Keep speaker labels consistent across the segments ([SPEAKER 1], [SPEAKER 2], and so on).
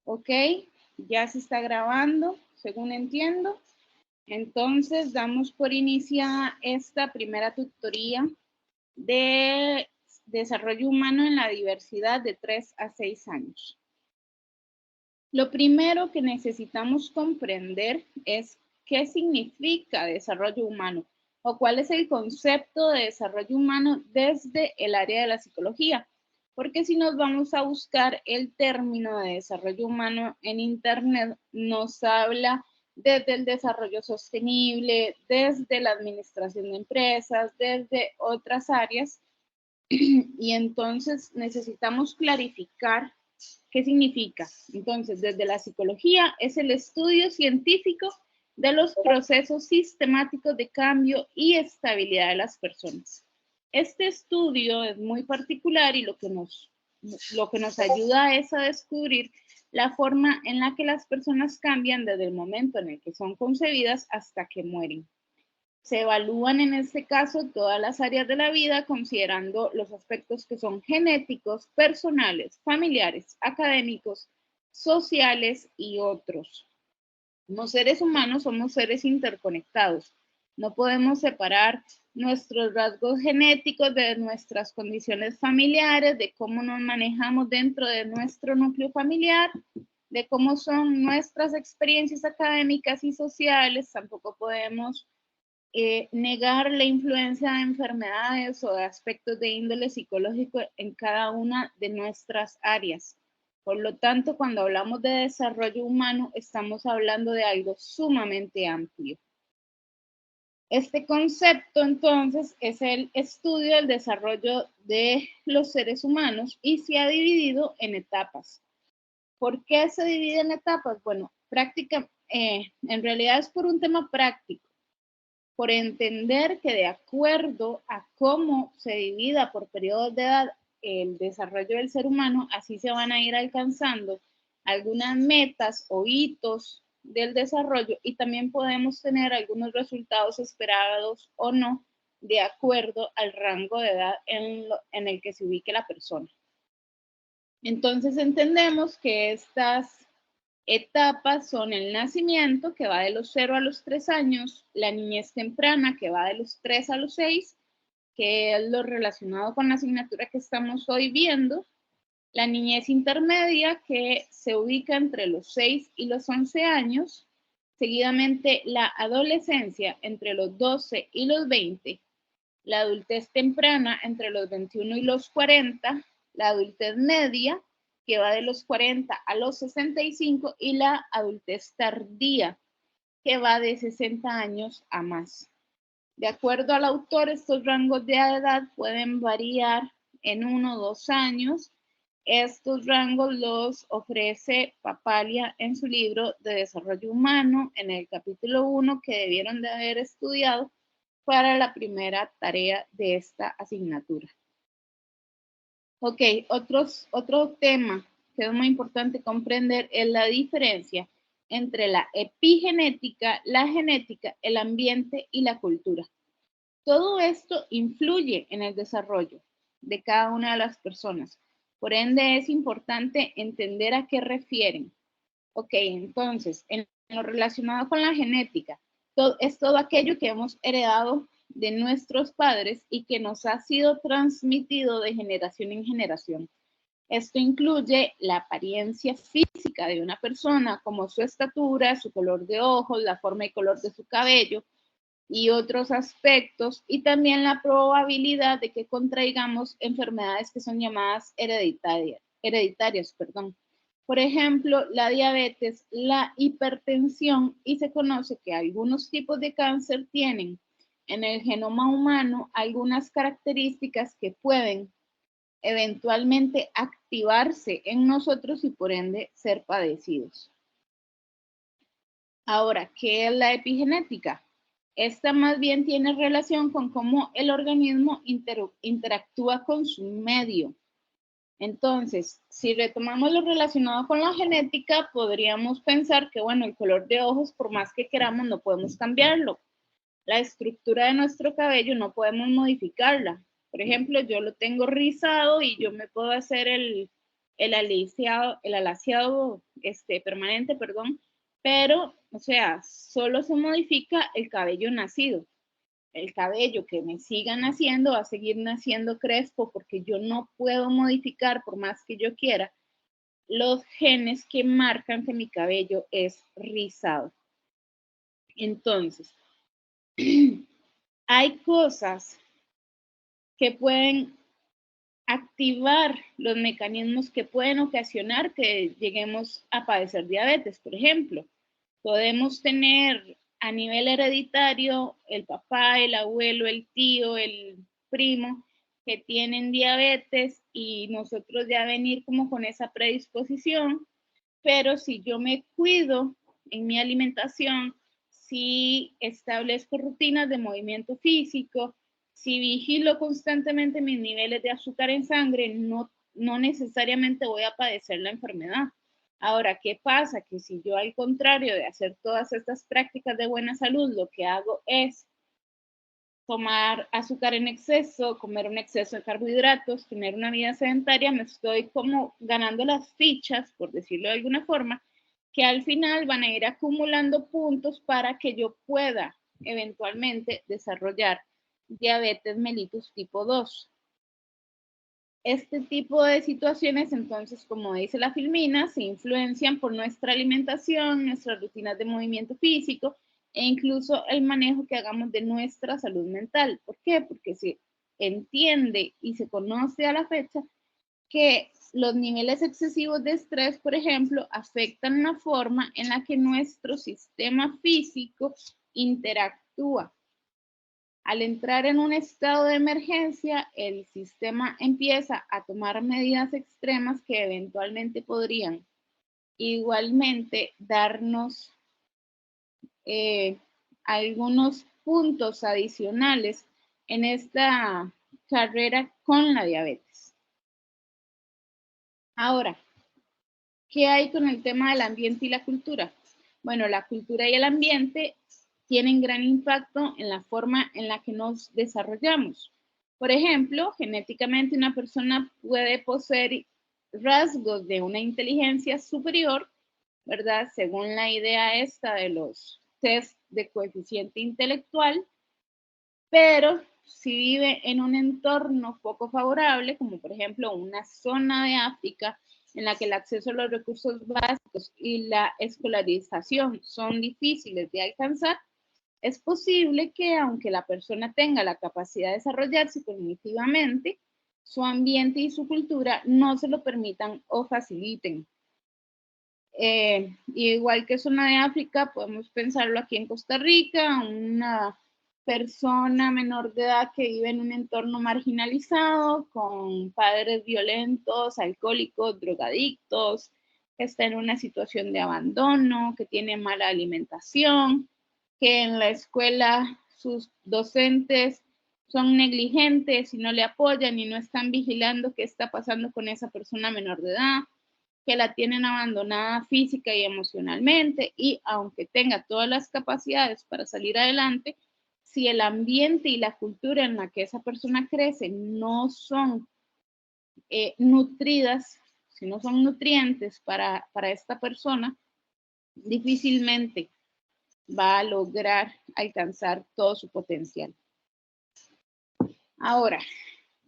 [SPEAKER 1] Ok, ya se está grabando, según entiendo. Entonces, damos por iniciada esta primera tutoría de desarrollo humano en la diversidad de 3 a 6 años. Lo primero que necesitamos comprender es qué significa desarrollo humano o cuál es el concepto de desarrollo humano desde el área de la psicología. Porque si nos vamos a buscar el término de desarrollo humano en Internet, nos habla desde el desarrollo sostenible, desde la administración de empresas, desde otras áreas. Y entonces necesitamos clarificar qué significa. Entonces, desde la psicología es el estudio científico de los procesos sistemáticos de cambio y estabilidad de las personas. Este estudio es muy particular y lo que nos ayuda es a descubrir la forma en la que las personas cambian desde el momento en el que son concebidas hasta que mueren. Se evalúan en este caso todas las áreas de la vida considerando los aspectos que son genéticos, personales, familiares, académicos, sociales y otros. Como seres humanos somos seres interconectados. No podemos separar nuestros rasgos genéticos de nuestras condiciones familiares, de cómo nos manejamos dentro de nuestro núcleo familiar, de cómo son nuestras experiencias académicas y sociales. Tampoco podemos negar la influencia de enfermedades o de aspectos de índole psicológico en cada una de nuestras áreas. Por lo tanto, cuando hablamos de desarrollo humano, estamos hablando de algo sumamente amplio. Este concepto, entonces, es el estudio del desarrollo de los seres humanos y se ha dividido en etapas. ¿Por qué se divide en etapas? Bueno, en realidad es por un tema práctico, por entender que de acuerdo a cómo se divida por periodos de edad el desarrollo del ser humano, así se van a ir alcanzando algunas metas o hitos del desarrollo y también podemos tener algunos resultados esperados o no de acuerdo al rango de edad en el que se ubique la persona. Entonces entendemos que estas etapas son el nacimiento, que va de los 0 a los 3 años, la niñez temprana, que va de los 3 a los 6, que es lo relacionado con la asignatura que estamos hoy viendo, la niñez intermedia, que se ubica entre los 6 y los 11 años, seguidamente la adolescencia entre los 12 y los 20, la adultez temprana entre los 21 y los 40, la adultez media, que va de los 40 a los 65, y la adultez tardía, que va de 60 años a más. De acuerdo al autor, estos rangos de edad pueden variar en 1 o 2 años. Estos rangos los ofrece Papalia en su libro de Desarrollo Humano, en el capítulo 1, que debieron de haber estudiado para la primera tarea de esta asignatura. Ok, otro tema que es muy importante comprender es la diferencia entre la epigenética, la genética, el ambiente y la cultura. Todo esto influye en el desarrollo de cada una de las personas. Por ende, es importante entender a qué refieren. Ok, entonces, en lo relacionado con la genética, es todo aquello que hemos heredado de nuestros padres y que nos ha sido transmitido de generación en generación. Esto incluye la apariencia física de una persona, como su estatura, su color de ojos, la forma y color de su cabello y otros aspectos, y también la probabilidad de que contraigamos enfermedades que son llamadas hereditarias. Por ejemplo, la diabetes, la hipertensión, y se conoce que algunos tipos de cáncer tienen en el genoma humano algunas características que pueden eventualmente activarse en nosotros y por ende ser padecidos. Ahora, ¿qué es la epigenética? Esta más bien tiene relación con cómo el organismo interactúa con su medio. Entonces, si retomamos lo relacionado con la genética, podríamos pensar que, bueno, el color de ojos, por más que queramos, no podemos cambiarlo. La estructura de nuestro cabello no podemos modificarla. Por ejemplo, yo lo tengo rizado y yo me puedo hacer el alaciado permanente, perdón, pero, o sea, solo se modifica el cabello nacido. El cabello que me siga naciendo va a seguir naciendo crespo porque yo no puedo modificar, por más que yo quiera, los genes que marcan que mi cabello es rizado. Entonces, hay cosas que pueden activar los mecanismos que pueden ocasionar que lleguemos a padecer diabetes. Por ejemplo, podemos tener a nivel hereditario el papá, el abuelo, el tío, el primo que tienen diabetes y nosotros ya venir como con esa predisposición, pero si yo me cuido en mi alimentación, si establezco rutinas de movimiento físico, si vigilo constantemente mis niveles de azúcar en sangre, no necesariamente voy a padecer la enfermedad. Ahora, ¿qué pasa? Que si yo al contrario de hacer todas estas prácticas de buena salud, lo que hago es tomar azúcar en exceso, comer un exceso de carbohidratos, tener una vida sedentaria, me estoy como ganando las fichas, por decirlo de alguna forma, que al final van a ir acumulando puntos para que yo pueda eventualmente desarrollar diabetes mellitus tipo 2. Este tipo de situaciones, entonces, como dice la Filmina, se influencian por nuestra alimentación, nuestras rutinas de movimiento físico e incluso el manejo que hagamos de nuestra salud mental. ¿Por qué? Porque se entiende y se conoce a la fecha que los niveles excesivos de estrés, por ejemplo, afectan la forma en la que nuestro sistema físico interactúa. Al entrar en un estado de emergencia, el sistema empieza a tomar medidas extremas que eventualmente podrían igualmente darnos algunos puntos adicionales en esta carrera con la diabetes. Ahora, ¿qué hay con el tema del ambiente y la cultura? Bueno, la cultura y el ambiente tienen gran impacto en la forma en la que nos desarrollamos. Por ejemplo, genéticamente una persona puede poseer rasgos de una inteligencia superior, ¿verdad? Según la idea esta de los test de coeficiente intelectual, pero si vive en un entorno poco favorable, como por ejemplo una zona de África en la que el acceso a los recursos básicos y la escolarización son difíciles de alcanzar, es posible que aunque la persona tenga la capacidad de desarrollarse cognitivamente, su ambiente y su cultura no se lo permitan o faciliten. Igual que zona de África, podemos pensarlo aquí en Costa Rica, una persona menor de edad que vive en un entorno marginalizado, con padres violentos, alcohólicos, drogadictos, que está en una situación de abandono, que tiene mala alimentación, que en la escuela sus docentes son negligentes y no le apoyan y no están vigilando qué está pasando con esa persona menor de edad, que la tienen abandonada física y emocionalmente, y aunque tenga todas las capacidades para salir adelante, si el ambiente y la cultura en la que esa persona crece no son nutridas, si no son nutrientes para esta persona, difícilmente va a lograr alcanzar todo su potencial. Ahora,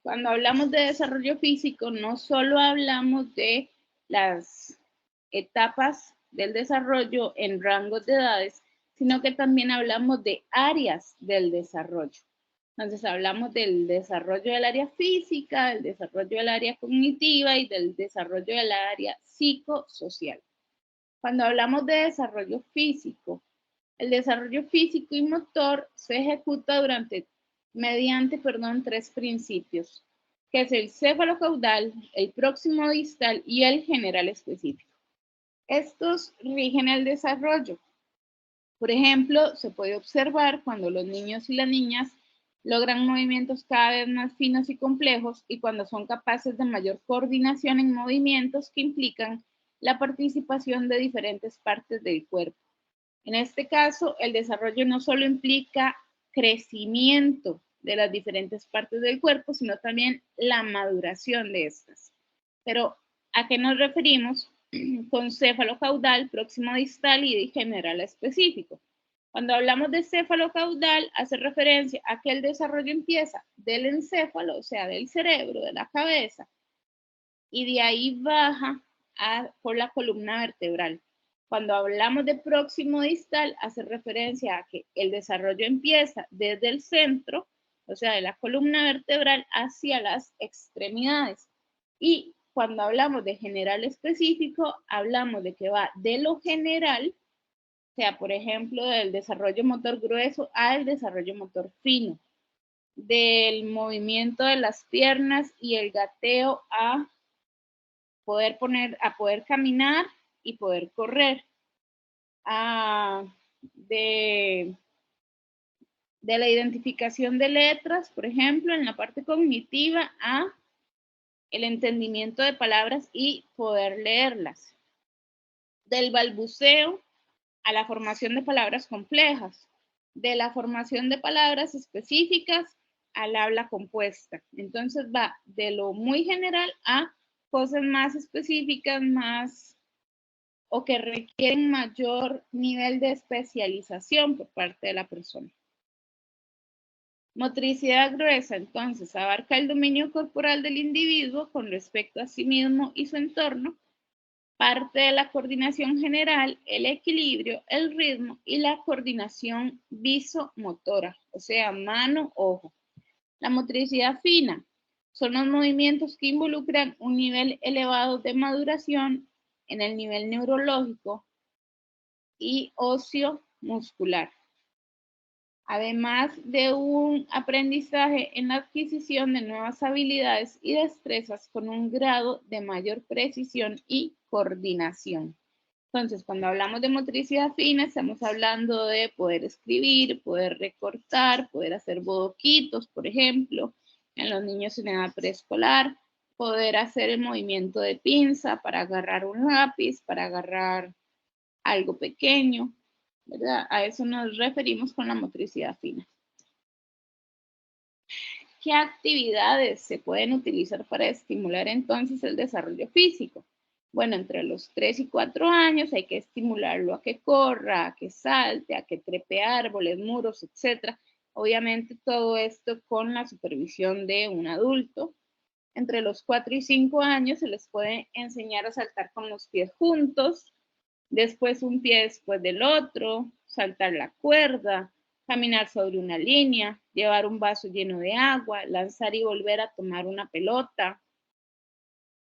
[SPEAKER 1] cuando hablamos de desarrollo físico, no solo hablamos de las etapas del desarrollo en rangos de edades, sino que también hablamos de áreas del desarrollo. Entonces hablamos del desarrollo del área física, del desarrollo del área cognitiva y del desarrollo del área psicosocial. Cuando hablamos de desarrollo físico, el desarrollo físico y motor se ejecuta mediante tres principios, que es el cefalocaudal, el próximo distal y el general específico. Estos rigen el desarrollo. Por ejemplo, se puede observar cuando los niños y las niñas logran movimientos cada vez más finos y complejos y cuando son capaces de mayor coordinación en movimientos que implican la participación de diferentes partes del cuerpo. En este caso, el desarrollo no solo implica crecimiento de las diferentes partes del cuerpo, sino también la maduración de estas. Pero ¿A qué nos referimos con céfalo-caudal, próximo distal y general específico? Cuando hablamos de céfalo-caudal, hace referencia a que el desarrollo empieza del encéfalo, o sea, del cerebro, de la cabeza, y de ahí baja por la columna vertebral. Cuando hablamos de próximo distal, hace referencia a que el desarrollo empieza desde el centro, o sea, de la columna vertebral hacia las extremidades. Y cuando hablamos de general específico, hablamos de que va de lo general, o sea, por ejemplo, del desarrollo motor grueso al desarrollo motor fino, del movimiento de las piernas y el gateo a poder caminar y poder correr, de la identificación de letras, por ejemplo, en la parte cognitiva, a el entendimiento de palabras y poder leerlas, del balbuceo a la formación de palabras complejas, de la formación de palabras específicas al habla compuesta. Entonces va de lo muy general a cosas más específicas, o que requieren mayor nivel de especialización por parte de la persona. Motricidad gruesa, entonces, abarca el dominio corporal del individuo con respecto a sí mismo y su entorno, parte de la coordinación general, el equilibrio, el ritmo y la coordinación visomotora, o sea, mano, ojo. La motricidad fina son los movimientos que involucran un nivel elevado de maduración en el nivel neurológico y óseo muscular, además de un aprendizaje en la adquisición de nuevas habilidades y destrezas con un grado de mayor precisión y coordinación. Entonces, cuando hablamos de motricidad fina, estamos hablando de poder escribir, poder recortar, poder hacer bodoquitos, por ejemplo, en los niños en edad preescolar, poder hacer el movimiento de pinza para agarrar un lápiz, para agarrar algo pequeño, ¿verdad? A eso nos referimos con la motricidad fina. ¿Qué actividades se pueden utilizar para estimular entonces el desarrollo físico? Bueno, entre los 3 y 4 años hay que estimularlo a que corra, a que salte, a que trepe árboles, muros, etc. Obviamente todo esto con la supervisión de un adulto. Entre los 4 y 5 años se les puede enseñar a saltar con los pies juntos, después un pie después del otro, saltar la cuerda, caminar sobre una línea, llevar un vaso lleno de agua, lanzar y volver a tomar una pelota.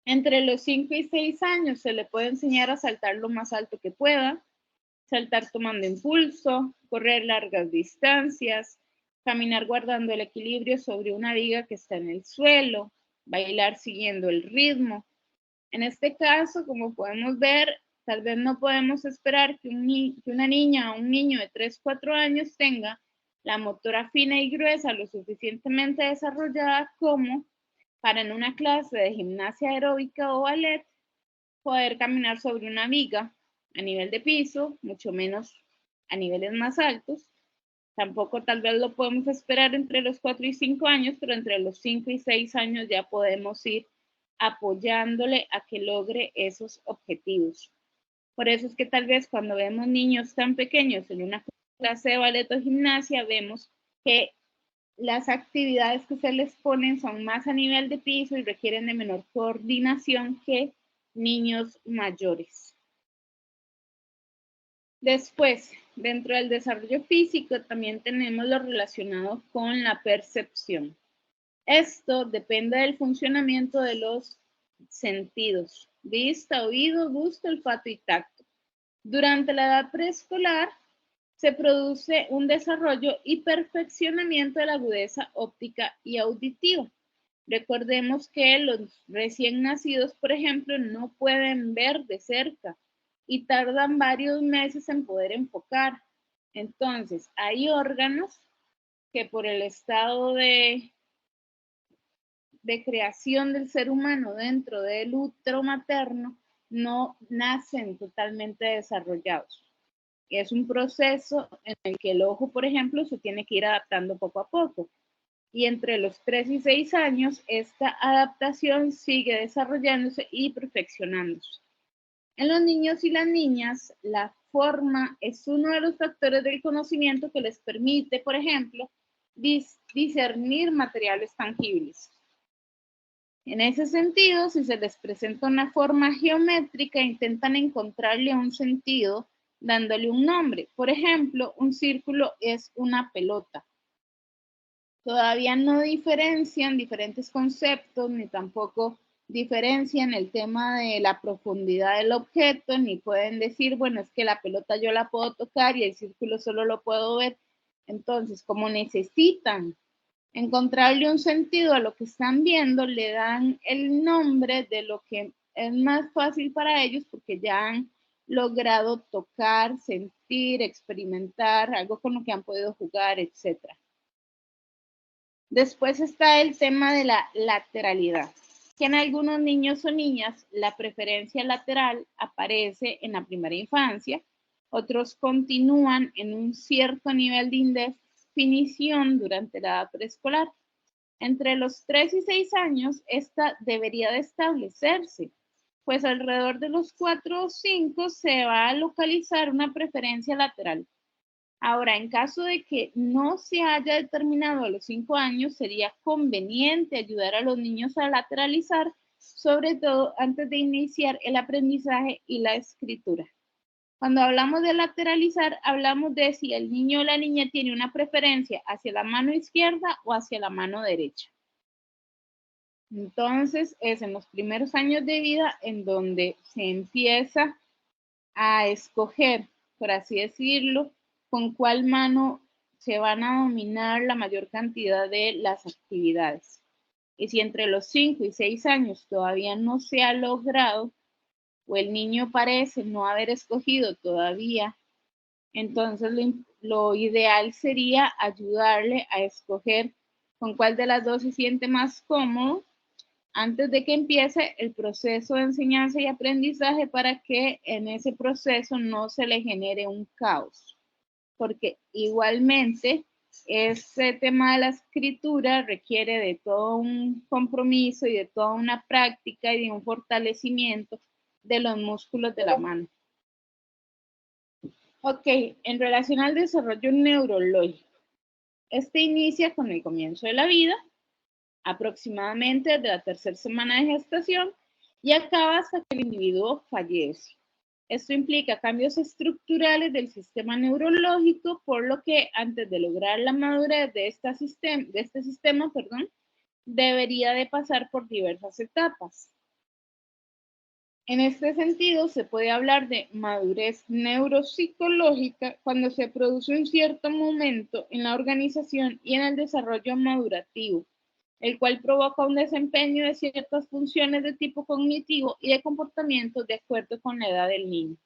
[SPEAKER 1] Entre los 5 y 6 años se le puede enseñar a saltar lo más alto que pueda, saltar tomando impulso, correr largas distancias, caminar guardando el equilibrio sobre una viga que está en el suelo, bailar siguiendo el ritmo. En este caso, como podemos ver, tal vez no podemos esperar que una niña o un niño de 3, 4 años tenga la motora fina y gruesa lo suficientemente desarrollada como para en una clase de gimnasia aeróbica o ballet poder caminar sobre una viga a nivel de piso, mucho menos a niveles más altos. Tampoco tal vez lo podemos esperar entre los 4 y 5 años, pero entre los 5 y 6 años ya podemos ir apoyándole a que logre esos objetivos. Por eso es que tal vez cuando vemos niños tan pequeños en una clase de ballet o gimnasia, vemos que las actividades que se les ponen son más a nivel de piso y requieren de menor coordinación que niños mayores. Después, dentro del desarrollo físico, también tenemos lo relacionado con la percepción. Esto depende del funcionamiento de los sentidos: vista, oído, gusto, olfato y tacto. Durante la edad preescolar se produce un desarrollo y perfeccionamiento de la agudeza óptica y auditiva. Recordemos que los recién nacidos, por ejemplo, no pueden ver de cerca y tardan varios meses en poder enfocar. Entonces, hay órganos que por el estado de creación del ser humano dentro del útero materno no nacen totalmente desarrollados. Es un proceso en el que el ojo, por ejemplo, se tiene que ir adaptando poco a poco. y entre los 3 y 6 años esta adaptación sigue desarrollándose y perfeccionándose. En los niños y las niñas, la forma es uno de los factores del conocimiento que les permite, por ejemplo, discernir materiales tangibles. En ese sentido, si se les presenta una forma geométrica, intentan encontrarle un sentido dándole un nombre. Por ejemplo, un círculo es una pelota. Todavía no diferencian diferentes conceptos, ni tampoco diferencian el tema de la profundidad del objeto, ni pueden decir, bueno, es que la pelota yo la puedo tocar y el círculo solo lo puedo ver. Entonces, como necesitan encontrarle un sentido a lo que están viendo, le dan el nombre de lo que es más fácil para ellos porque ya han logrado tocar, sentir, experimentar, algo con lo que han podido jugar, etc. Después está el tema de la lateralidad, que en algunos niños o niñas la preferencia lateral aparece en la primera infancia, otros continúan en un cierto nivel de indefinición durante la edad preescolar. Entre los 3 y 6 años, esta debería de establecerse, pues alrededor de los 4 o 5 se va a localizar una preferencia lateral. Ahora, en caso de que no se haya determinado a los 5 años, sería conveniente ayudar a los niños a lateralizar, sobre todo antes de iniciar el aprendizaje y la escritura. Cuando hablamos de lateralizar, hablamos de si el niño o la niña tiene una preferencia hacia la mano izquierda o hacia la mano derecha. Entonces, es en los primeros años de vida en donde se empieza a escoger, por así decirlo, con cuál mano se van a dominar la mayor cantidad de las actividades. Y si entre los 5 y 6 años todavía no se ha logrado, o el niño parece no haber escogido todavía, entonces lo ideal sería ayudarle a escoger con cuál de las dos se siente más cómodo antes de que empiece el proceso de enseñanza y aprendizaje para que en ese proceso no se le genere un caos. Porque igualmente este tema de la escritura requiere de todo un compromiso y de toda una práctica y de un fortalecimiento de los músculos de la mano. Ok, en relación al desarrollo neurológico, este inicia con el comienzo de la vida, aproximadamente de la tercera semana de gestación y acaba hasta que el individuo fallece. Esto implica cambios estructurales del sistema neurológico, por lo que antes de lograr la madurez de este sistema, debería de pasar por diversas etapas. En este sentido, se puede hablar de madurez neuropsicológica cuando se produce un cierto momento en la organización y en el desarrollo madurativo, el cual provoca un desempeño de ciertas funciones de tipo cognitivo y de comportamiento de acuerdo con la edad del niño.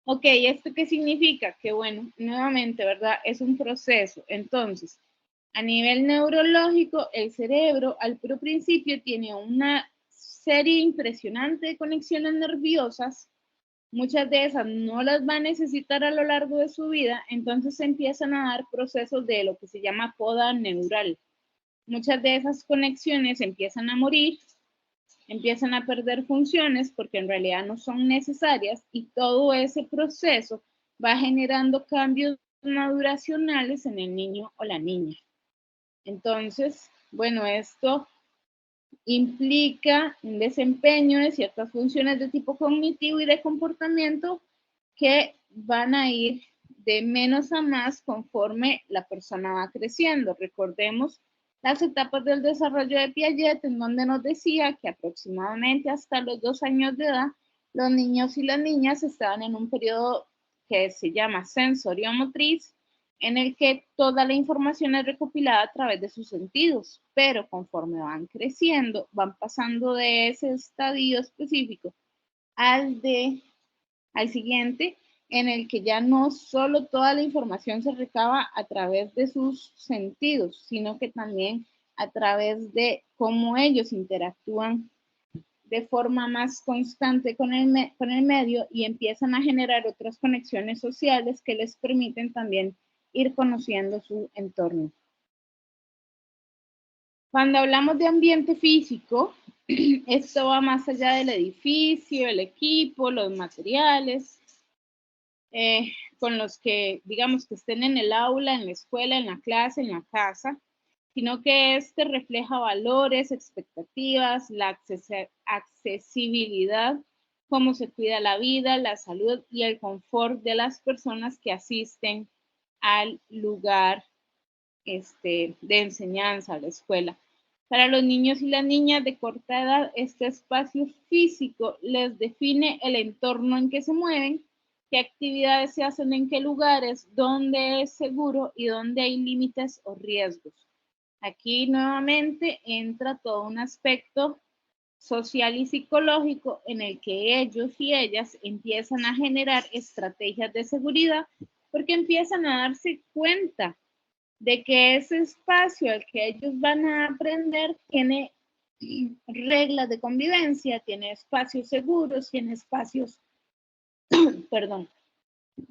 [SPEAKER 1] Ok, ¿esto qué significa? Que bueno, nuevamente, ¿verdad? Es un proceso. Entonces, a nivel neurológico, el cerebro al puro principio tiene una serie impresionante de conexiones nerviosas. Muchas de esas no las va a necesitar a lo largo de su vida, entonces se empiezan a dar procesos de lo que se llama poda neural. Muchas de esas conexiones empiezan a morir, empiezan a perder funciones porque en realidad no son necesarias y todo ese proceso va generando cambios maduracionales en el niño o la niña. Entonces, bueno, esto implica un desempeño de ciertas funciones de tipo cognitivo y de comportamiento que van a ir de menos a más conforme la persona va creciendo. Recordemos las etapas del desarrollo de Piaget, en donde nos decía que aproximadamente hasta los 2 años de edad, los niños y las niñas estaban en un periodo que se llama sensoriomotriz, en el que toda la información es recopilada a través de sus sentidos, pero conforme van creciendo, van pasando de ese estadio específico al siguiente, en el que ya no solo toda la información se recaba a través de sus sentidos, sino que también a través de cómo ellos interactúan de forma más constante con el medio y empiezan a generar otras conexiones sociales que les permiten también ir conociendo su entorno. Cuando hablamos de ambiente físico, esto va más allá del edificio, el equipo, los materiales, con los que, digamos, que estén en el aula, en la escuela, en la clase, en la casa, sino que este refleja valores, expectativas, la accesibilidad, cómo se cuida la vida, la salud y el confort de las personas que asisten al lugar de enseñanza, a la escuela. Para los niños y las niñas de corta edad, este espacio físico les define el entorno en que se mueven, qué actividades se hacen en qué lugares, dónde es seguro y dónde hay límites o riesgos. Aquí nuevamente entra todo un aspecto social y psicológico en el que ellos y ellas empiezan a generar estrategias de seguridad porque empiezan a darse cuenta de que ese espacio al que ellos van a aprender tiene reglas de convivencia, tiene espacios seguros, tiene espacios, perdón,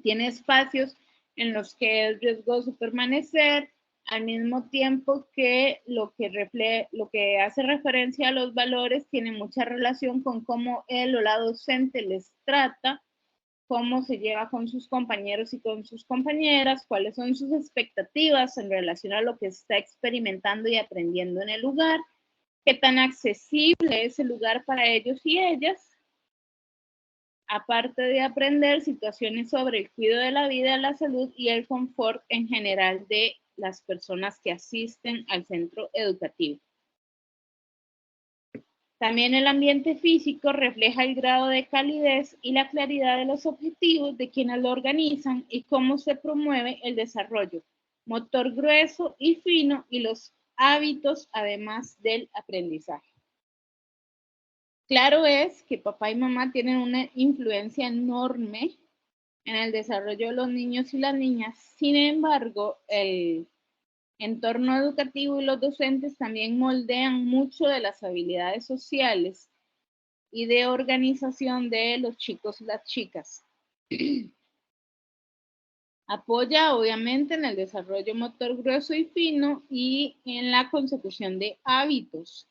[SPEAKER 1] tiene espacios en los que es riesgoso permanecer, al mismo tiempo que lo que hace referencia a los valores tiene mucha relación con cómo él o la docente les trata, cómo se lleva con sus compañeros y con sus compañeras, cuáles son sus expectativas en relación a lo que está experimentando y aprendiendo en el lugar, qué tan accesible es el lugar para ellos y ellas, aparte de aprender situaciones sobre el cuidado de la vida, la salud y el confort en general de las personas que asisten al centro educativo. También el ambiente físico refleja el grado de calidez y la claridad de los objetivos de quienes lo organizan y cómo se promueve el desarrollo motor grueso y fino y los hábitos además del aprendizaje. Claro es que papá y mamá tienen una influencia enorme en el desarrollo de los niños y las niñas. Sin embargo, el entorno educativo y los docentes también moldean mucho de las habilidades sociales y de organización de los chicos y las chicas. Apoya obviamente en el desarrollo motor grueso y fino y en la consecución de hábitos.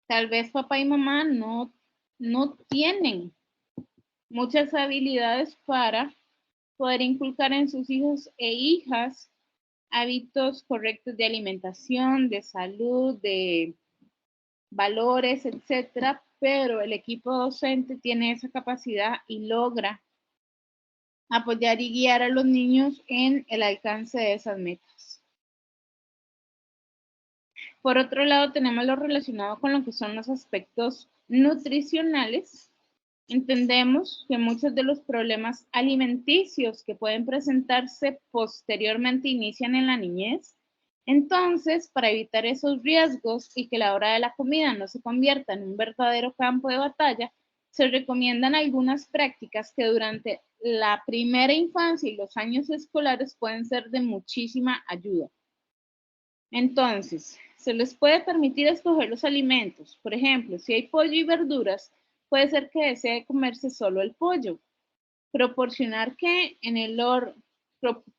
[SPEAKER 1] Tal vez papá y mamá no tienen muchas habilidades para poder inculcar en sus hijos e hijas hábitos correctos de alimentación, de salud, de valores, etcétera, pero el equipo docente tiene esa capacidad y logra apoyar y guiar a los niños en el alcance de esas metas. Por otro lado, tenemos lo relacionado con lo que son los aspectos nutricionales. Entendemos que muchos de los problemas alimenticios que pueden presentarse posteriormente inician en la niñez. Entonces, para evitar esos riesgos y que la hora de la comida no se convierta en un verdadero campo de batalla, se recomiendan algunas prácticas que durante la primera infancia y los años escolares pueden ser de muchísima ayuda. Entonces, se les puede permitir escoger los alimentos. Por ejemplo, si hay pollo y verduras, puede ser que desee comerse solo el pollo. Proporcionar que en el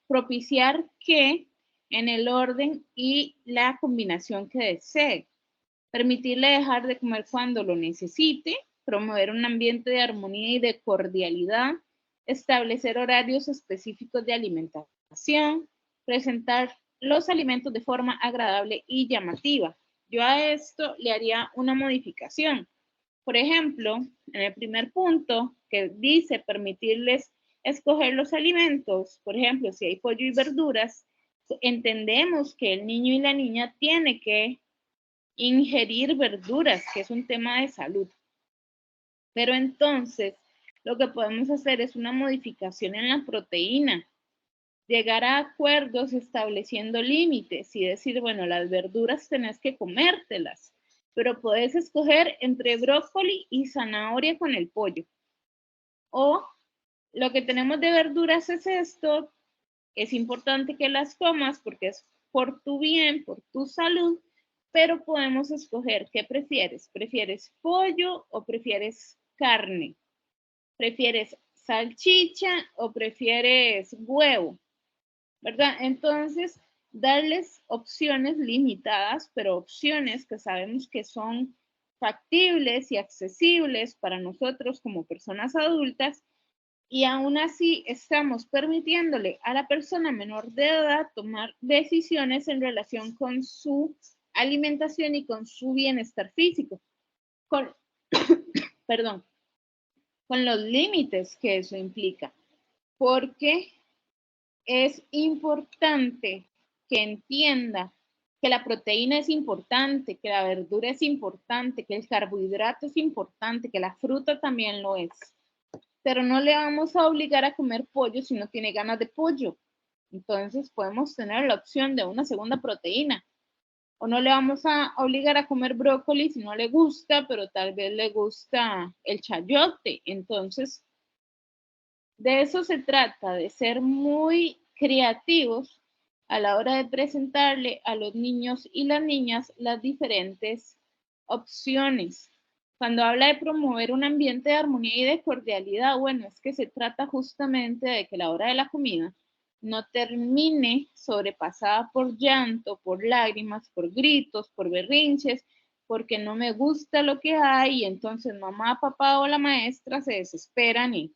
[SPEAKER 1] propiciar que en el orden y la combinación que desee. Permitirle dejar de comer cuando lo necesite, promover un ambiente de armonía y de cordialidad, establecer horarios específicos de alimentación, presentar los alimentos de forma agradable y llamativa. Yo a esto le haría una modificación. Por ejemplo, en el primer punto que dice permitirles escoger los alimentos, por ejemplo, si hay pollo y verduras, entendemos que el niño y la niña tiene que ingerir verduras, que es un tema de salud. Pero entonces, lo que podemos hacer es una modificación en la proteína, llegar a acuerdos estableciendo límites y decir, bueno, las verduras tenés que comértelas, pero puedes escoger entre brócoli y zanahoria con el pollo. O lo que tenemos de verduras es esto, es importante que las comas porque es por tu bien, por tu salud, pero podemos escoger qué prefieres. ¿Prefieres pollo o prefieres carne? ¿Prefieres salchicha o prefieres huevo? ¿Verdad? Entonces, darles opciones limitadas, pero opciones que sabemos que son factibles y accesibles para nosotros como personas adultas, y aún así estamos permitiéndole a la persona menor de edad tomar decisiones en relación con su alimentación y con su bienestar físico, con, perdón, con los límites que eso implica, porque es importante que entienda que la proteína es importante, que la verdura es importante, que el carbohidrato es importante, que la fruta también lo es. Pero no le vamos a obligar a comer pollo si no tiene ganas de pollo. Entonces podemos tener la opción de una segunda proteína. O no le vamos a obligar a comer brócoli si no le gusta, pero tal vez le gusta el chayote. Entonces, de eso se trata, de ser muy creativos a la hora de presentarle a los niños y las niñas las diferentes opciones. Cuando habla de promover un ambiente de armonía y de cordialidad, bueno, es que se trata justamente de que la hora de la comida no termine sobrepasada por llanto, por lágrimas, por gritos, por berrinches, porque no me gusta lo que hay, y entonces mamá, papá o la maestra se desesperan y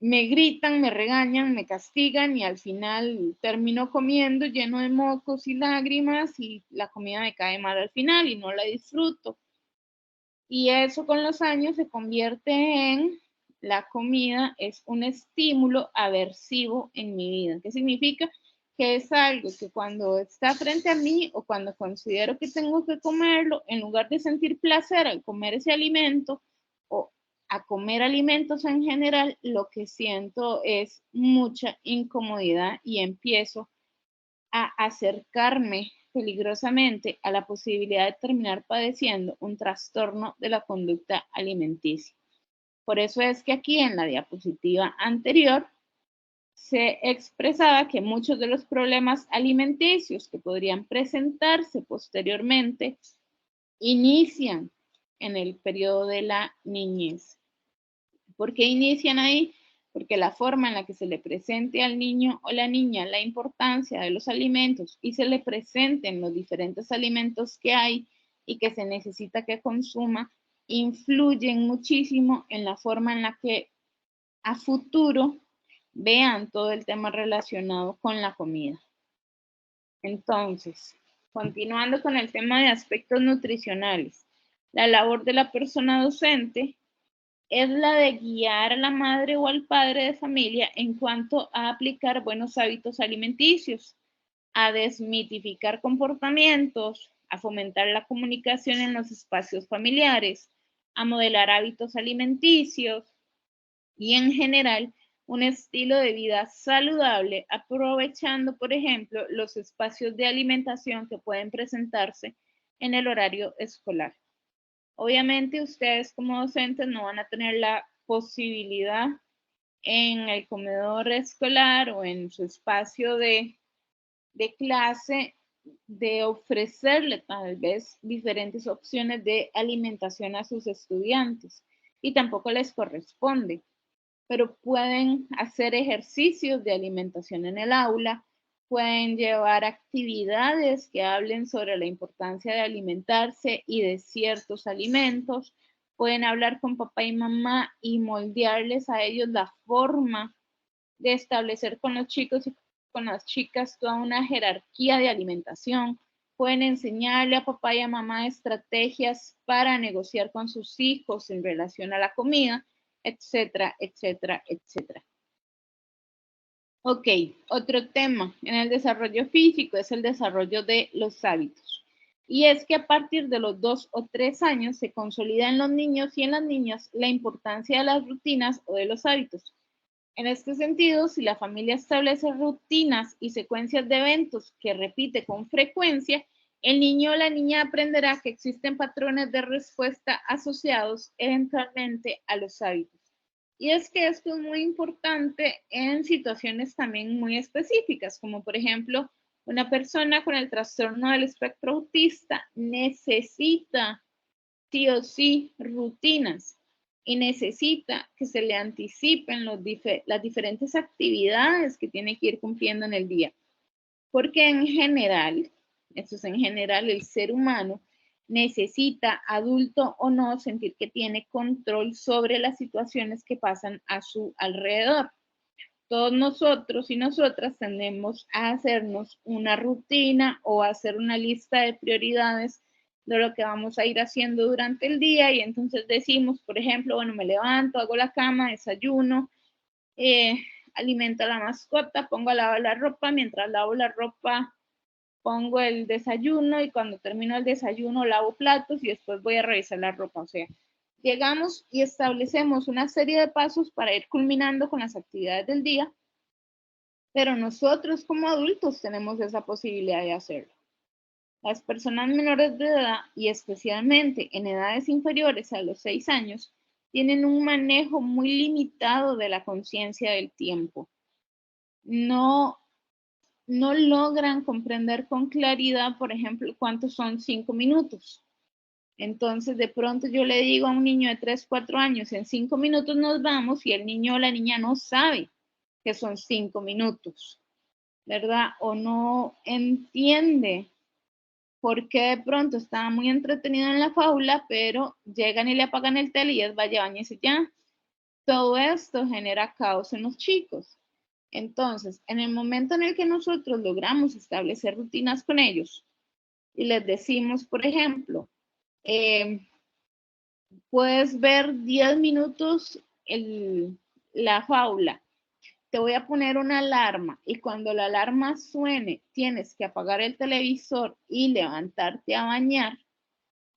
[SPEAKER 1] me gritan, me regañan, me castigan y al final termino comiendo lleno de mocos y lágrimas y la comida me cae mal al final y no la disfruto. Y eso con los años se convierte en la comida es un estímulo aversivo en mi vida. ¿Qué significa? Que es algo que cuando está frente a mí o cuando considero que tengo que comerlo, en lugar de sentir placer al comer ese alimento o a comer alimentos en general, lo que siento es mucha incomodidad y empiezo a acercarme peligrosamente a la posibilidad de terminar padeciendo un trastorno de la conducta alimenticia. Por eso es que aquí en la diapositiva anterior se expresaba que muchos de los problemas alimenticios que podrían presentarse posteriormente inician en el periodo de la niñez. ¿Por qué inician ahí? Porque la forma en la que se le presente al niño o la niña la importancia de los alimentos y se le presenten los diferentes alimentos que hay y que se necesita que consuma, influyen muchísimo en la forma en la que a futuro vean todo el tema relacionado con la comida. Entonces, continuando con el tema de aspectos nutricionales, la labor de la persona docente es la de guiar a la madre o al padre de familia en cuanto a aplicar buenos hábitos alimenticios, a desmitificar comportamientos, a fomentar la comunicación en los espacios familiares, a modelar hábitos alimenticios y en general un estilo de vida saludable, aprovechando, por ejemplo, los espacios de alimentación que pueden presentarse en el horario escolar. Obviamente ustedes como docentes no van a tener la posibilidad en el comedor escolar o en su espacio de clase de ofrecerle tal vez diferentes opciones de alimentación a sus estudiantes y tampoco les corresponde, pero pueden hacer ejercicios de alimentación en el aula, pueden llevar actividades que hablen sobre la importancia de alimentarse y de ciertos alimentos, pueden hablar con papá y mamá y moldearles a ellos la forma de establecer con los chicos y con las chicas toda una jerarquía de alimentación, pueden enseñarle a papá y a mamá estrategias para negociar con sus hijos en relación a la comida, etcétera, etcétera, etcétera. Ok, otro tema en el desarrollo físico es el desarrollo de los hábitos. Y es que a partir de los 2 o 3 años se consolida en los niños y en las niñas la importancia de las rutinas o de los hábitos. En este sentido, si la familia establece rutinas y secuencias de eventos que repite con frecuencia, el niño o la niña aprenderá que existen patrones de respuesta asociados eventualmente a los hábitos. Y es que esto es muy importante en situaciones también muy específicas, como por ejemplo, una persona con el trastorno del espectro autista necesita sí o sí rutinas y necesita que se le anticipen las diferentes actividades que tiene que ir cumpliendo en el día. Porque en general, esto es en general, el ser humano necesita, adulto o no, sentir que tiene control sobre las situaciones que pasan a su alrededor. Todos nosotros y nosotras tendemos a hacernos una rutina o a hacer una lista de prioridades de lo que vamos a ir haciendo durante el día y entonces decimos, por ejemplo, bueno, me levanto, hago la cama, desayuno, alimento a la mascota, pongo a lavar la ropa, mientras lavo la ropa pongo el desayuno y cuando termino el desayuno lavo platos y después voy a revisar la ropa. O sea, llegamos y establecemos una serie de pasos para ir culminando con las actividades del día, pero nosotros como adultos tenemos esa posibilidad de hacerlo. Las personas menores de edad y especialmente en edades inferiores a los 6 años tienen un manejo muy limitado de la conciencia del tiempo. No logran comprender con claridad, por ejemplo, cuántos son 5 minutos. Entonces, de pronto yo le digo a un niño de 3, 4 años, en 5 minutos nos vamos y el niño o la niña no sabe que son 5 minutos, ¿verdad? O no entiende por qué de pronto estaba muy entretenido en la fábula, pero llegan y le apagan el tele y es vaya, bañese ya. Todo esto genera caos en los chicos. Entonces, en el momento en el que nosotros logramos establecer rutinas con ellos y les decimos, por ejemplo, puedes ver 10 minutos la fábula, te voy a poner una alarma y cuando la alarma suene tienes que apagar el televisor y levantarte a bañar,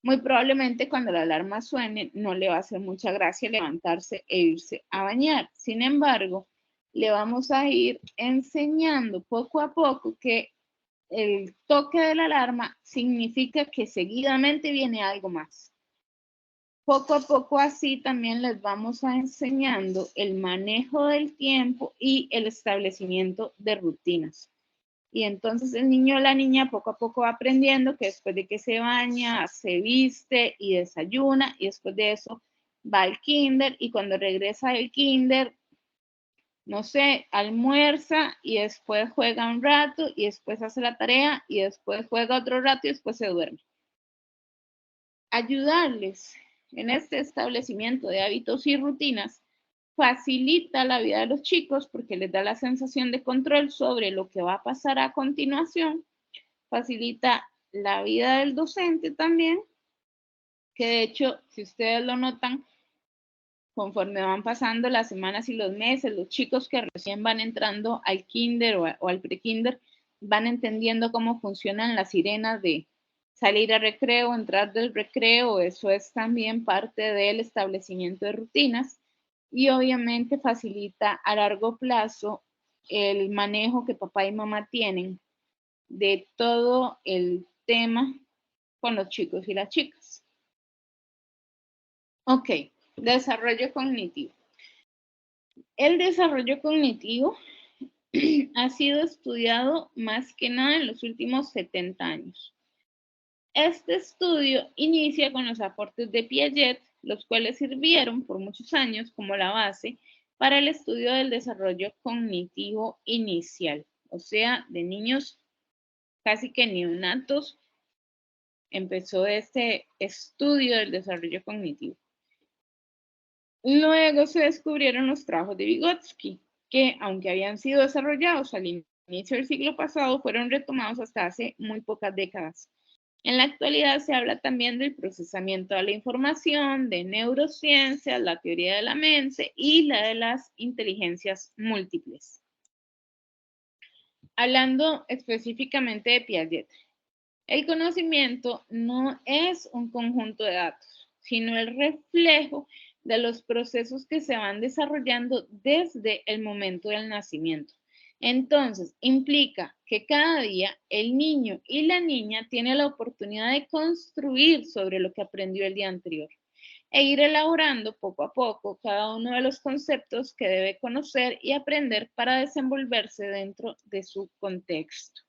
[SPEAKER 1] muy probablemente cuando la alarma suene no le va a hacer mucha gracia levantarse e irse a bañar. Sin embargo, le vamos a ir enseñando poco a poco que el toque de la alarma significa que seguidamente viene algo más. Poco a poco así también les vamos a enseñando el manejo del tiempo y el establecimiento de rutinas. Y entonces el niño o la niña poco a poco va aprendiendo que después de que se baña, se viste y desayuna y después de eso va al kinder y cuando regresa del kinder, no sé, almuerza y después juega un rato y después hace la tarea y después juega otro rato y después se duerme. Ayudarles en este establecimiento de hábitos y rutinas facilita la vida de los chicos porque les da la sensación de control sobre lo que va a pasar a continuación, facilita la vida del docente también, que de hecho, si ustedes lo notan, conforme van pasando las semanas y los meses, los chicos que recién van entrando al kinder o al prekinder van entendiendo cómo funcionan las sirenas de salir a recreo, entrar del recreo, eso es también parte del establecimiento de rutinas y obviamente facilita a largo plazo el manejo que papá y mamá tienen de todo el tema con los chicos y las chicas. Ok, desarrollo cognitivo. El desarrollo cognitivo ha sido estudiado más que nada en los últimos 70 años. Este estudio inicia con los aportes de Piaget, los cuales sirvieron por muchos años como la base para el estudio del desarrollo cognitivo inicial, o sea, de niños casi que neonatos, empezó este estudio del desarrollo cognitivo. Luego se descubrieron los trabajos de Vygotsky, que aunque habían sido desarrollados al inicio del siglo pasado, fueron retomados hasta hace muy pocas décadas. En la actualidad se habla también del procesamiento de la información, de neurociencias, la teoría de la mente y la de las inteligencias múltiples. Hablando específicamente de Piaget, el conocimiento no es un conjunto de datos, sino el reflejo de los procesos que se van desarrollando desde el momento del nacimiento. Entonces, implica que cada día el niño y la niña tienen la oportunidad de construir sobre lo que aprendió el día anterior e ir elaborando poco a poco cada uno de los conceptos que debe conocer y aprender para desenvolverse dentro de su contexto.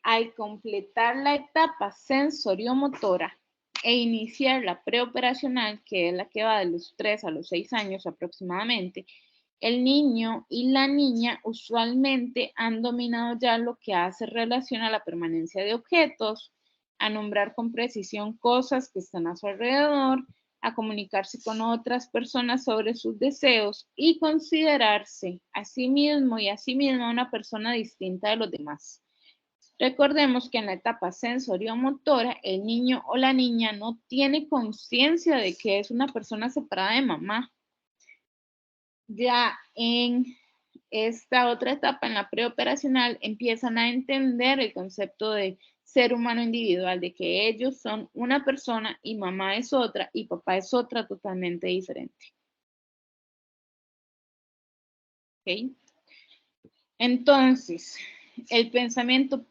[SPEAKER 1] Al completar la etapa sensoriomotora e iniciar la preoperacional, que es la que va de los 3 a los 6 años aproximadamente, El niño y la niña usualmente han dominado ya lo que hace relación a la permanencia de objetos, a nombrar con precisión cosas que están a su alrededor, a comunicarse con otras personas sobre sus deseos y considerarse a sí mismo y a sí misma una persona distinta de los demás. Recordemos que en la etapa sensoriomotora, el niño o la niña no tiene conciencia de que es una persona separada de mamá. Ya en esta otra etapa, en la preoperacional, empiezan a entender el concepto de ser humano individual, de que ellos son una persona y mamá es otra y papá es otra totalmente diferente. ¿Okay? Entonces, el pensamiento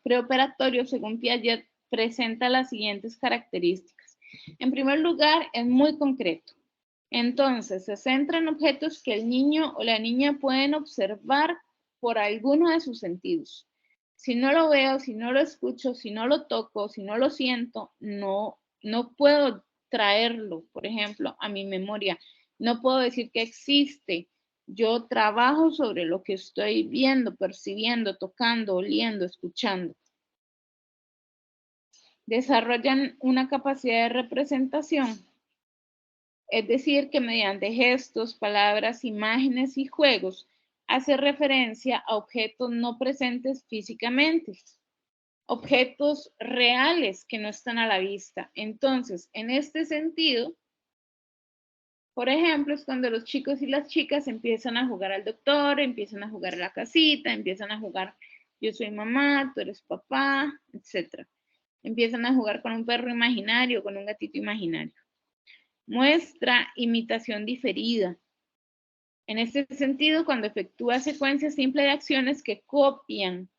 [SPEAKER 1] preoperatorio, según Piaget, presenta las siguientes características. En primer lugar, es muy concreto. Entonces, se centra en objetos que el niño o la niña pueden observar por alguno de sus sentidos. Si no lo veo, si no lo escucho, si no lo toco, si no lo siento, no puedo traerlo, por ejemplo, a mi memoria. No puedo decir que existe. Yo trabajo sobre lo que estoy viendo, percibiendo, tocando, oliendo, escuchando. Desarrollan una capacidad de representación. Es decir, que mediante gestos, palabras, imágenes y juegos hace referencia a objetos no presentes físicamente, objetos reales que no están a la vista. Entonces, en este sentido, por ejemplo, es cuando los chicos y las chicas empiezan a jugar al doctor, empiezan a jugar a la casita, empiezan a jugar yo soy mamá, tú eres papá, etc. Empiezan a jugar con un perro imaginario, con un gatito imaginario. Muestra imitación diferida. En este sentido, cuando efectúa secuencias simples de acciones que copian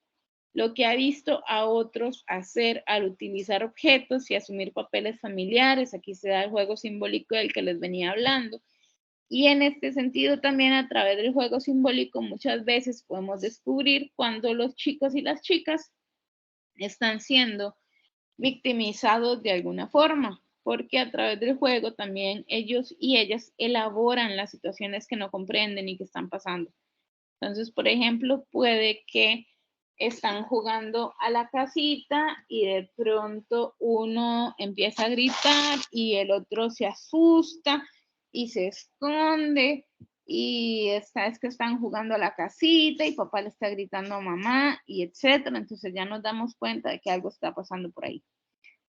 [SPEAKER 1] lo que ha visto a otros hacer al utilizar objetos y asumir papeles familiares, aquí se da el juego simbólico del que les venía hablando, y en este sentido también a través del juego simbólico muchas veces podemos descubrir cuando los chicos y las chicas están siendo victimizados de alguna forma, porque a través del juego también ellos y ellas elaboran las situaciones que no comprenden y que están pasando. Entonces, por ejemplo, puede que están jugando a la casita y de pronto uno empieza a gritar y el otro se asusta y se esconde y esta es que están jugando a la casita y papá le está gritando a mamá y etcétera. Entonces ya nos damos cuenta de que algo está pasando por ahí.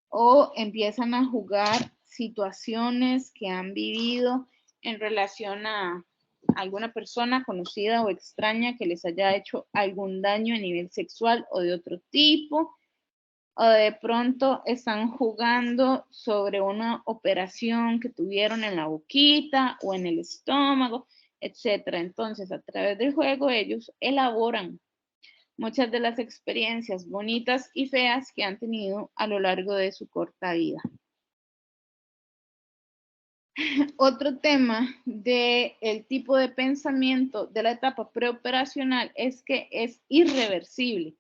[SPEAKER 1] O empiezan a jugar situaciones que han vivido en relación a alguna persona conocida o extraña que les haya hecho algún daño a nivel sexual o de otro tipo, o de pronto están jugando sobre una operación que tuvieron en la boquita o en el estómago, etcétera. Entonces, a través del juego ellos elaboran muchas de las experiencias bonitas y feas que han tenido a lo largo de su corta vida. Otro tema del tipo de pensamiento de la etapa preoperacional es que es irreversible.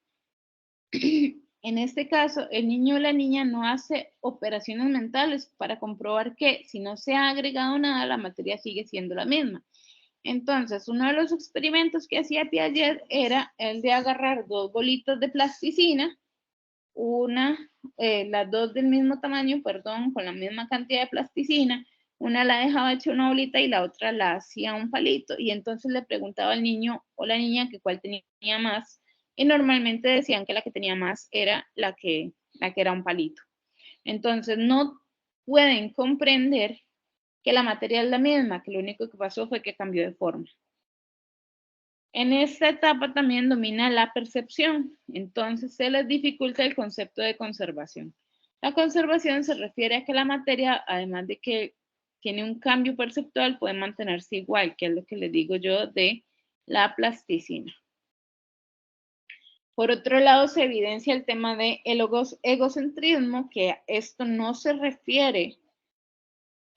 [SPEAKER 1] En este caso, el niño o la niña no hace operaciones mentales para comprobar que si no se ha agregado nada, la materia sigue siendo la misma. Entonces, uno de los experimentos que hacía Piaget era el de agarrar dos bolitas de plasticina, las dos del mismo tamaño, perdón, con la misma cantidad de plasticina, una la dejaba hecha una bolita y la otra la hacía un palito, y entonces le preguntaba al niño o la niña que cuál tenía más, y normalmente decían que la que tenía más era la que era un palito. Entonces, no pueden comprender que la materia es la misma, que lo único que pasó fue que cambió de forma. En esta etapa también domina la percepción, entonces se les dificulta el concepto de conservación. La conservación se refiere a que la materia, además de que tiene un cambio perceptual, puede mantenerse igual, que es lo que les digo yo de la plasticina. Por otro lado, se evidencia el tema del egocentrismo, que esto no se refiere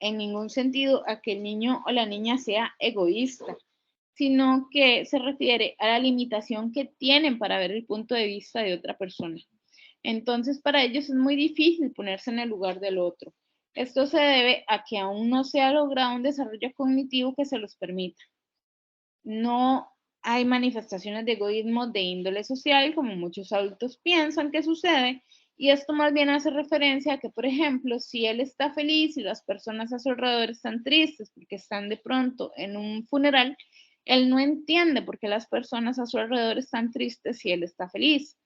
[SPEAKER 1] en ningún sentido a que el niño o la niña sea egoísta, sino que se refiere a la limitación que tienen para ver el punto de vista de otra persona. Entonces, para ellos es muy difícil ponerse en el lugar del otro. Esto se debe a que aún no se ha logrado un desarrollo cognitivo que se los permita. no hay manifestaciones de egoísmo de índole social, como muchos adultos piensan que sucede, y esto más bien hace referencia a que, por ejemplo, si él está feliz y las personas a su alrededor están tristes porque están de pronto en un funeral, él no entiende por qué las personas a su alrededor están tristes si él está feliz.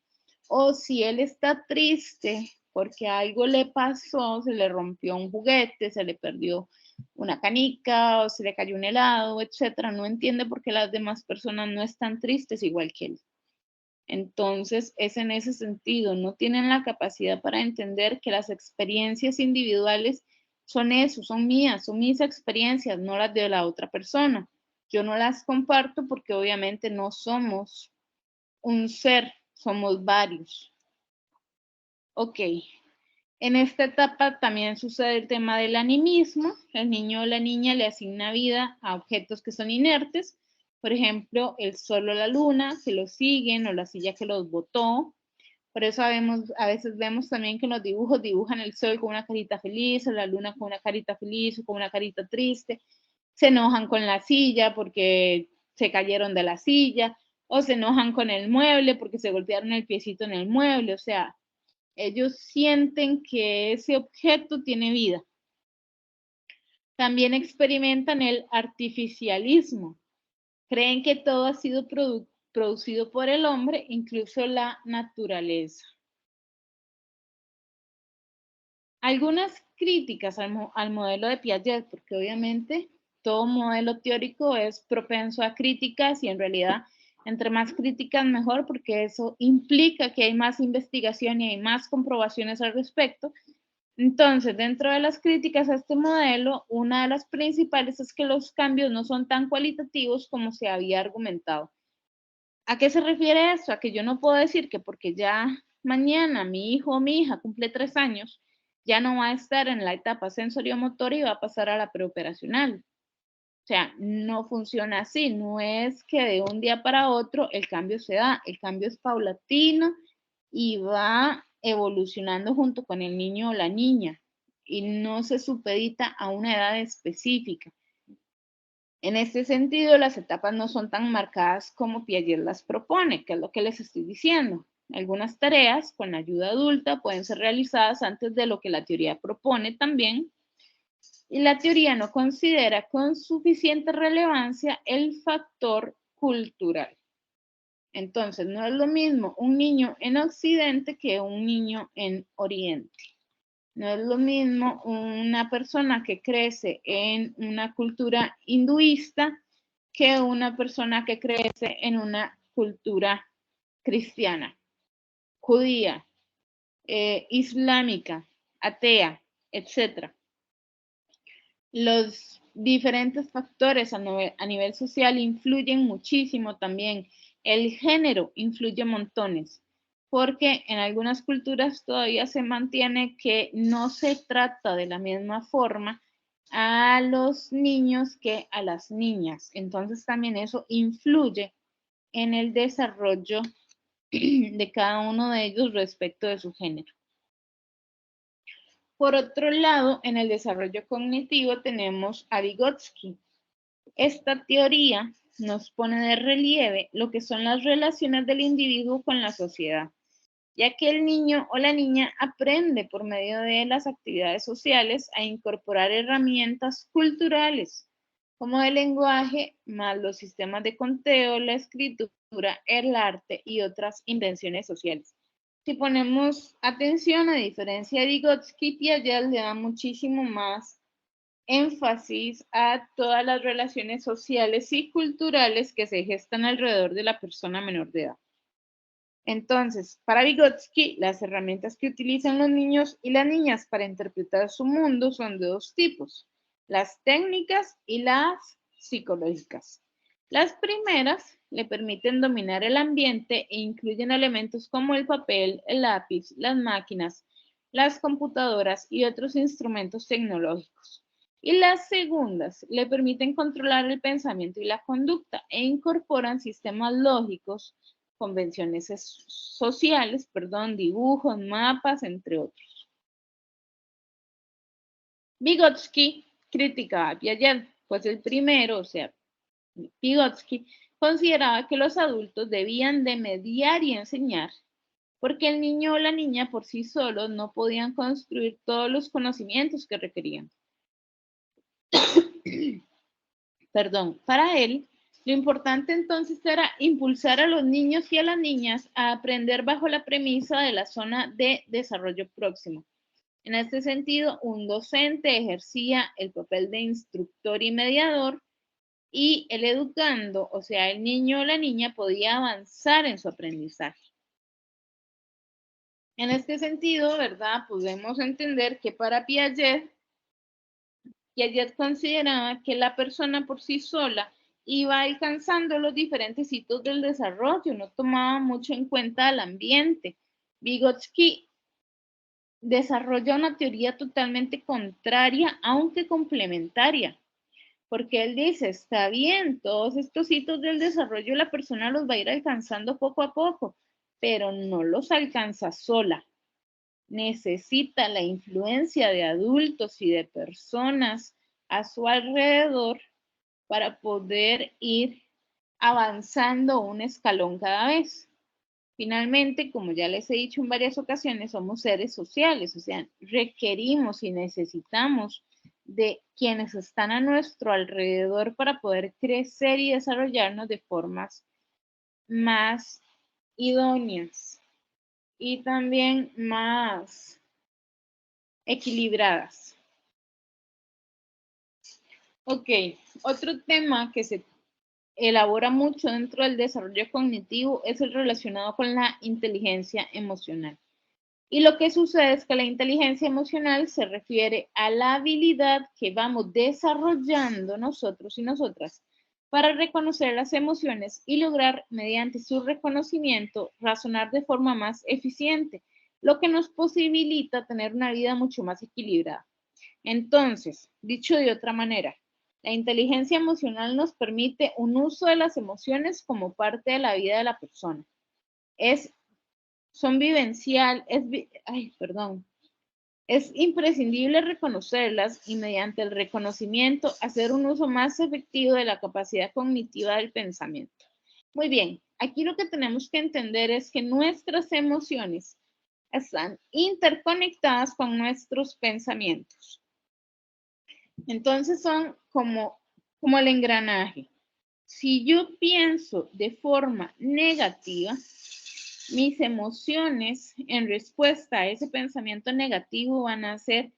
[SPEAKER 1] O si él está triste porque algo le pasó, se le rompió un juguete, se le perdió una canica o se le cayó un helado, etcétera, no entiende por qué las demás personas no están tristes igual que él. Entonces, es en ese sentido, no tienen la capacidad para entender que las experiencias individuales son eso, son mías, son mis experiencias, no las de la otra persona. Yo no las comparto porque obviamente no somos un ser, somos varios. Ok, en esta etapa también sucede el tema del animismo. El niño o la niña le asigna vida a objetos que son inertes. Por ejemplo, el sol o la luna que los siguen o la silla que los botó. Por eso a veces vemos también que en los dibujos dibujan el sol con una carita feliz, o la luna con una carita feliz o con una carita triste. Se enojan con la silla porque se cayeron de la silla, o se enojan con el mueble porque se golpearon el piecito en el mueble. O sea, ellos sienten que ese objeto tiene vida. También experimentan el artificialismo. Creen que todo ha sido producido por el hombre, incluso la naturaleza. Algunas críticas al modelo de Piaget, porque obviamente todo modelo teórico es propenso a críticas y en realidad entre más críticas mejor, porque eso implica que hay más investigación y hay más comprobaciones al respecto. Entonces, dentro de las críticas a este modelo, una de las principales es que los cambios no son tan cualitativos como se había argumentado. ¿A qué se refiere esto? A que yo no puedo decir que porque ya mañana mi hijo o mi hija cumple 3 años, ya no va a estar en la etapa sensoriomotora y va a pasar a la preoperacional. O sea, no funciona así, no es que de un día para otro el cambio se da, el cambio es paulatino y va evolucionando junto con el niño o la niña y no se supedita a una edad específica. En este sentido, las etapas no son tan marcadas como Piaget las propone, que es lo que les estoy diciendo. Algunas tareas con ayuda adulta pueden ser realizadas antes de lo que la teoría propone también, y la teoría no considera con suficiente relevancia el factor cultural. Entonces, no es lo mismo un niño en Occidente que un niño en Oriente. No es lo mismo una persona que crece en una cultura hinduista que una persona que crece en una cultura cristiana, judía, islámica, atea, etc. Los diferentes factores a nivel social influyen muchísimo también. El género influye montones, porque en algunas culturas todavía se mantiene que no se trata de la misma forma a los niños que a las niñas. Entonces también eso influye en el desarrollo de cada uno de ellos respecto de su género. Por otro lado, en el desarrollo cognitivo tenemos a Vygotsky. Esta teoría nos pone de relieve lo que son las relaciones del individuo con la sociedad, ya que el niño o la niña aprende por medio de las actividades sociales a incorporar herramientas culturales, como el lenguaje, más los sistemas de conteo, la escritura, el arte y otras invenciones sociales. Si ponemos atención, a diferencia de Vygotsky, Piaget le da muchísimo más énfasis a todas las relaciones sociales y culturales que se gestan alrededor de la persona menor de edad. Entonces, para Vygotsky, las herramientas que utilizan los niños y las niñas para interpretar su mundo son de dos tipos, las técnicas y las psicológicas. Las primeras le permiten dominar el ambiente e incluyen elementos como el papel, el lápiz, las máquinas, las computadoras y otros instrumentos tecnológicos. Y las segundas le permiten controlar el pensamiento y la conducta e incorporan sistemas lógicos, convenciones sociales, dibujos, mapas, entre otros. Vygotsky criticaba a Piaget, pues el primero, o sea, Vygotsky consideraba que los adultos debían de mediar y enseñar, porque el niño o la niña por sí solos no podían construir todos los conocimientos que requerían. Perdón, para él, lo importante entonces era impulsar a los niños y a las niñas a aprender bajo la premisa de la zona de desarrollo próximo. En este sentido, un docente ejercía el papel de instructor y mediador, y el educando, o sea, el niño o la niña, podía avanzar en su aprendizaje. En este sentido, ¿verdad? Podemos entender que para Piaget consideraba que la persona por sí sola iba alcanzando los diferentes hitos del desarrollo, no tomaba mucho en cuenta el ambiente. Vygotsky desarrolla una teoría totalmente contraria, aunque complementaria, porque él dice, está bien, todos estos hitos del desarrollo la persona los va a ir alcanzando poco a poco, pero no los alcanza sola. Necesita la influencia de adultos y de personas a su alrededor para poder ir avanzando un escalón cada vez. Finalmente, como ya les he dicho en varias ocasiones, somos seres sociales, o sea, requerimos y necesitamos de quienes están a nuestro alrededor para poder crecer y desarrollarnos de formas más idóneas y también más equilibradas. Ok, otro tema que se elabora mucho dentro del desarrollo cognitivo es el relacionado con la inteligencia emocional. Y lo que sucede es que la inteligencia emocional se refiere a la habilidad que vamos desarrollando nosotros y nosotras para reconocer las emociones y lograr, mediante su reconocimiento, razonar de forma más eficiente, lo que nos posibilita tener una vida mucho más equilibrada. Entonces, dicho de otra manera, la inteligencia emocional nos permite un uso de las emociones como parte de la vida de la persona. Son vivencial, es imprescindible reconocerlas y mediante el reconocimiento hacer un uso más efectivo de la capacidad cognitiva del pensamiento. Muy bien, aquí lo que tenemos que entender es que nuestras emociones están interconectadas con nuestros pensamientos. Entonces son como el engranaje. Si yo pienso de forma negativa, mis emociones en respuesta a ese pensamiento negativo van a ser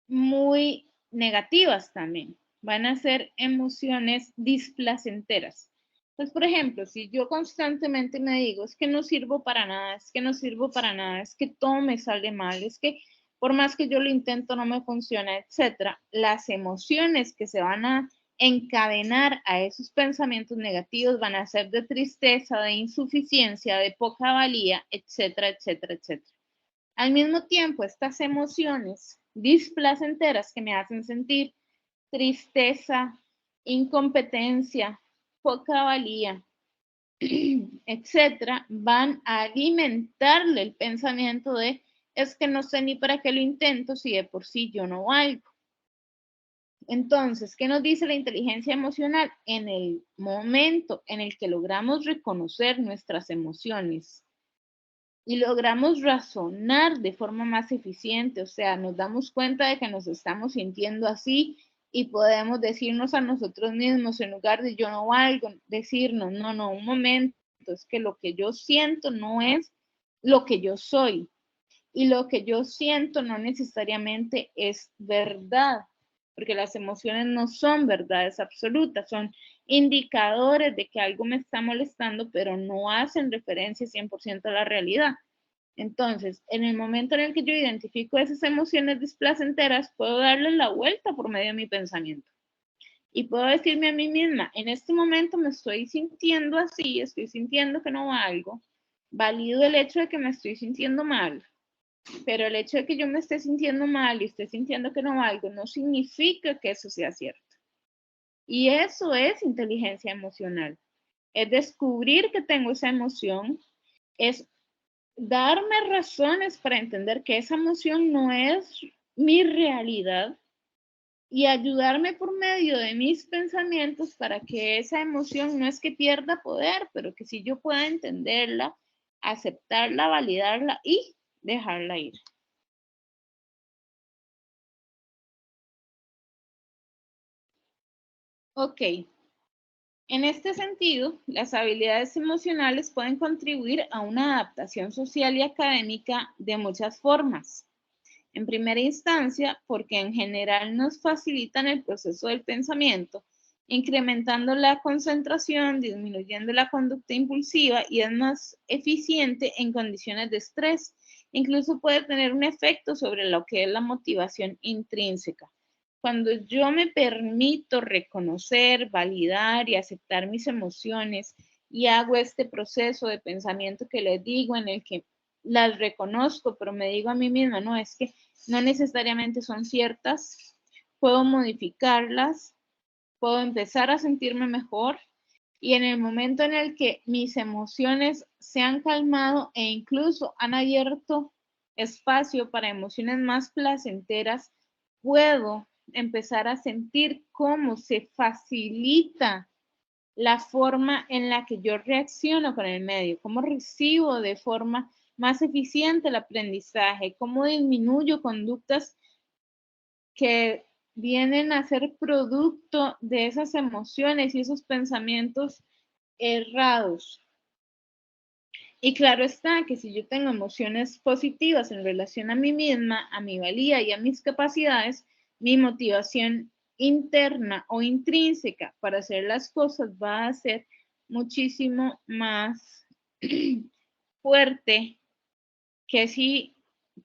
[SPEAKER 1] muy negativas también. Van a ser emociones displacenteras. Pues, por ejemplo, si yo constantemente me digo, es que no sirvo para nada, es que no sirvo para nada, es que todo me sale mal, es que por más que yo lo intento no me funciona, etcétera, las emociones que se van a encadenar a esos pensamientos negativos van a ser de tristeza, de insuficiencia, de poca valía, etcétera, etcétera, etcétera. Al mismo tiempo, estas emociones displacenteras que me hacen sentir tristeza, incompetencia, poca valía, etcétera, van a alimentarle el pensamiento de es que no sé ni para qué lo intento si de por sí yo no valgo. Entonces, ¿qué nos dice la inteligencia emocional? En el momento en el que logramos reconocer nuestras emociones y logramos razonar de forma más eficiente, o sea, nos damos cuenta de que nos estamos sintiendo así y podemos decirnos a nosotros mismos, en lugar de yo no valgo, decirnos, no, un momento, es que lo que yo siento no es lo que yo soy y lo que yo siento no necesariamente es verdad, porque las emociones no son verdades absolutas, son indicadores de que algo me está molestando, pero no hacen referencia 100% a la realidad. Entonces, en el momento en el que yo identifico esas emociones displacenteras, puedo darle la vuelta por medio de mi pensamiento. Y puedo decirme a mí misma, en este momento me estoy sintiendo así, estoy sintiendo que no valgo, valido el hecho de que me estoy sintiendo mal, pero el hecho de que yo me esté sintiendo mal y esté sintiendo que no valgo no significa que eso sea cierto. Y eso es inteligencia emocional. Es descubrir que tengo esa emoción, es darme razones para entender que esa emoción no es mi realidad y ayudarme por medio de mis pensamientos para que esa emoción no es que pierda poder, pero que sí yo pueda entenderla, aceptarla, validarla y dejarla ir. Ok. En este sentido, las habilidades emocionales pueden contribuir a una adaptación social y académica de muchas formas. En primera instancia, porque en general nos facilitan el proceso del pensamiento, incrementando la concentración, disminuyendo la conducta impulsiva y es más eficiente en condiciones de estrés. Incluso puede tener un efecto sobre lo que es la motivación intrínseca. Cuando yo me permito reconocer, validar y aceptar mis emociones y hago este proceso de pensamiento que les digo en el que las reconozco, pero me digo a mí misma, no, es que no necesariamente son ciertas, puedo modificarlas, puedo empezar a sentirme mejor y en el momento en el que mis emociones se han calmado e incluso han abierto espacio para emociones más placenteras, puedo empezar a sentir cómo se facilita la forma en la que yo reacciono con el medio, cómo recibo de forma más eficiente el aprendizaje, cómo disminuyo conductas que vienen a ser producto de esas emociones y esos pensamientos errados. Y claro está que si yo tengo emociones positivas en relación a mí misma, a mi valía y a mis capacidades, mi motivación interna o intrínseca para hacer las cosas va a ser muchísimo más fuerte que si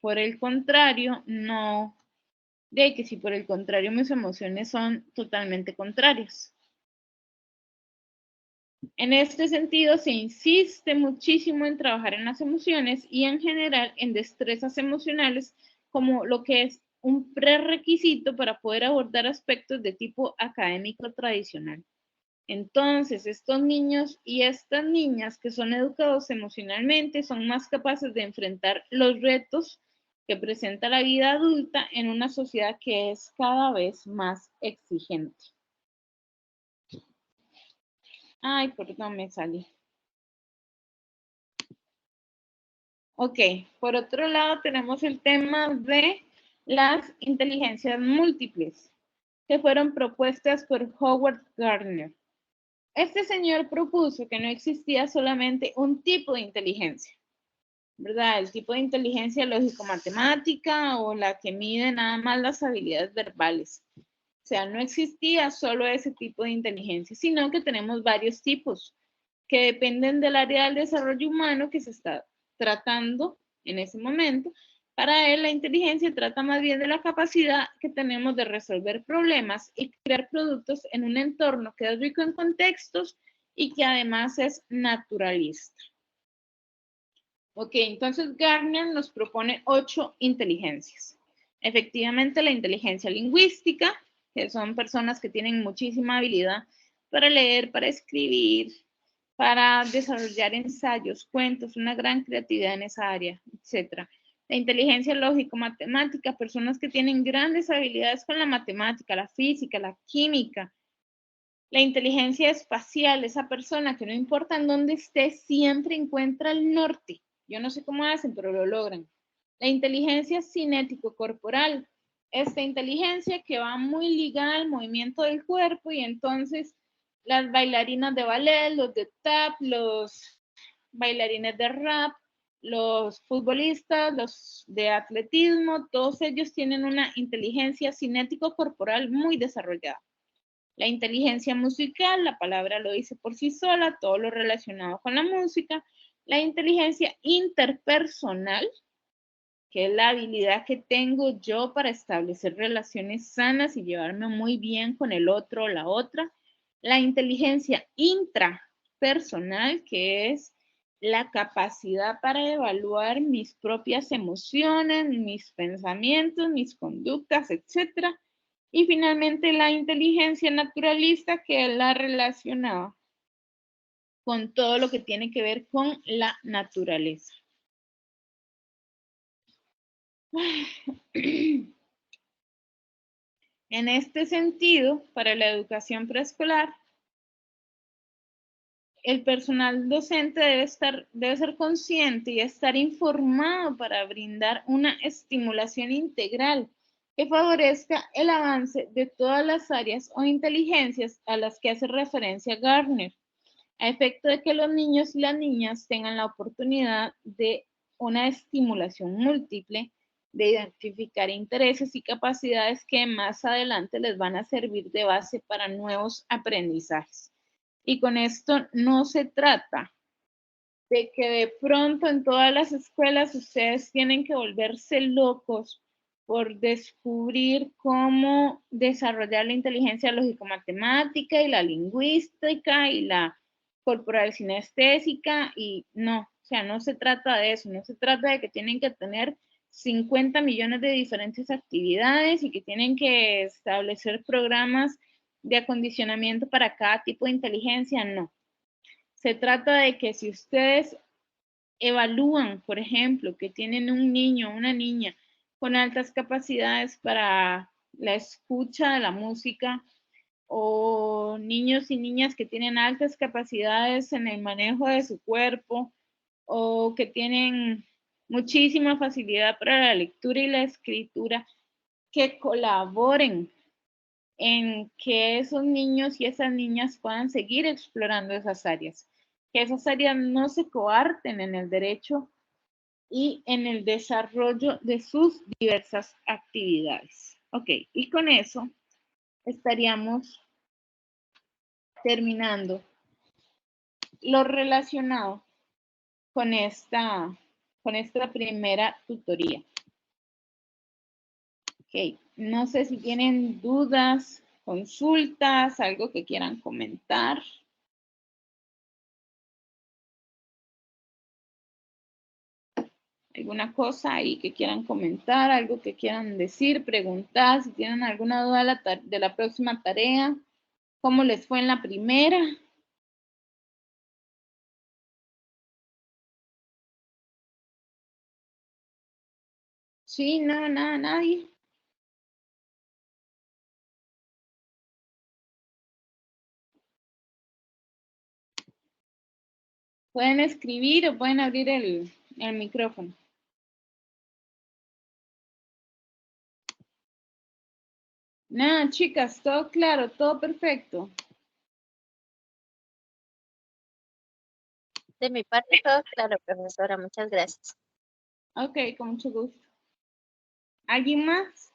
[SPEAKER 1] por el contrario no, de que si por el contrario mis emociones son totalmente contrarias. En este sentido, se insiste muchísimo en trabajar en las emociones y en general en destrezas emocionales como lo que es un prerequisito para poder abordar aspectos de tipo académico tradicional. Entonces, estos niños y estas niñas que son educados emocionalmente son más capaces de enfrentar los retos que presenta la vida adulta en una sociedad que es cada vez más exigente. Ay, perdón, me salí. Ok, por otro lado tenemos el tema de las inteligencias múltiples que fueron propuestas por Howard Gardner. Este señor propuso que no existía solamente un tipo de inteligencia, ¿verdad? El tipo de inteligencia lógico-matemática o la que mide nada más las habilidades verbales. O sea, no existía solo ese tipo de inteligencia, sino que tenemos varios tipos que dependen del área del desarrollo humano que se está tratando en ese momento. Para él, la inteligencia trata más bien de la capacidad que tenemos de resolver problemas y crear productos en un entorno que es rico en contextos y que además es naturalista. Ok, entonces Gardner nos propone 8 inteligencias. Efectivamente, la inteligencia lingüística, que son personas que tienen muchísima habilidad para leer, para escribir, para desarrollar ensayos, cuentos, una gran creatividad en esa área, etc. La inteligencia lógico-matemática, personas que tienen grandes habilidades con la matemática, la física, la química. La inteligencia espacial, esa persona que no importa en dónde esté, siempre encuentra el norte. Yo no sé cómo hacen, pero lo logran. La inteligencia cinético-corporal, esta inteligencia que va muy ligada al movimiento del cuerpo y entonces las bailarinas de ballet, los de tap, los bailarines de rap, los futbolistas, los de atletismo, todos ellos tienen una inteligencia cinético-corporal muy desarrollada. La inteligencia musical, la palabra lo dice por sí sola, todo lo relacionado con la música. La inteligencia interpersonal, que es la habilidad que tengo yo para establecer relaciones sanas y llevarme muy bien con el otro o la otra. La inteligencia intrapersonal, que es la capacidad para evaluar mis propias emociones, mis pensamientos, mis conductas, etc. Y finalmente la inteligencia naturalista, que es la relacionada con todo lo que tiene que ver con la naturaleza. En este sentido, para la educación preescolar, el personal docente debe ser consciente y estar informado para brindar una estimulación integral que favorezca el avance de todas las áreas o inteligencias a las que hace referencia Gardner, a efecto de que los niños y las niñas tengan la oportunidad de una estimulación múltiple, de identificar intereses y capacidades que más adelante les van a servir de base para nuevos aprendizajes. Y con esto no se trata de que de pronto en todas las escuelas ustedes tienen que volverse locos por descubrir cómo desarrollar la inteligencia lógico-matemática y la lingüística y la corporal sinestésica y no, o sea, no se trata de eso, no se trata de que tienen que tener 50 millones de diferentes actividades y que tienen que establecer programas de acondicionamiento para cada tipo de inteligencia, no. Se trata de que si ustedes evalúan, por ejemplo, que tienen un niño o una niña con altas capacidades para la escucha de la música o niños y niñas que tienen altas capacidades en el manejo de su cuerpo o que tienen muchísima facilidad para la lectura y la escritura, que colaboren en que esos niños y esas niñas puedan seguir explorando esas áreas, que esas áreas no se coarten en el derecho y en el desarrollo de sus diversas actividades. Ok, y con eso estaríamos terminando lo relacionado con esta primera tutoría. Ok, no sé si tienen dudas, consultas, algo que quieran comentar. ¿Alguna cosa ahí que quieran comentar, algo que quieran decir, preguntar, si tienen alguna duda de la próxima tarea? ¿Cómo les fue en la primera? Sí, no, nada, nadie. Pueden escribir o pueden abrir el micrófono. Nada, chicas, todo claro, todo perfecto.
[SPEAKER 2] De mi parte, todo claro, profesora. Muchas gracias.
[SPEAKER 1] Ok, con mucho gusto. ¿Alguien más?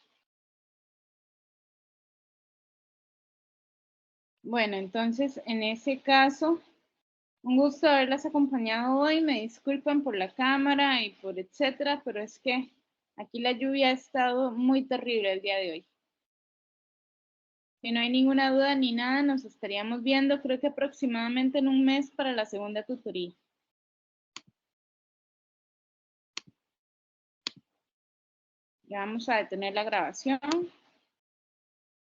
[SPEAKER 1] Bueno, entonces, en ese caso, un gusto haberlas acompañado hoy. Me disculpan por la cámara y por etcétera, pero es que aquí la lluvia ha estado muy terrible el día de hoy. Si no hay ninguna duda ni nada, nos estaríamos viendo, creo que aproximadamente en un mes para la segunda tutoría. Ya vamos a detener la grabación.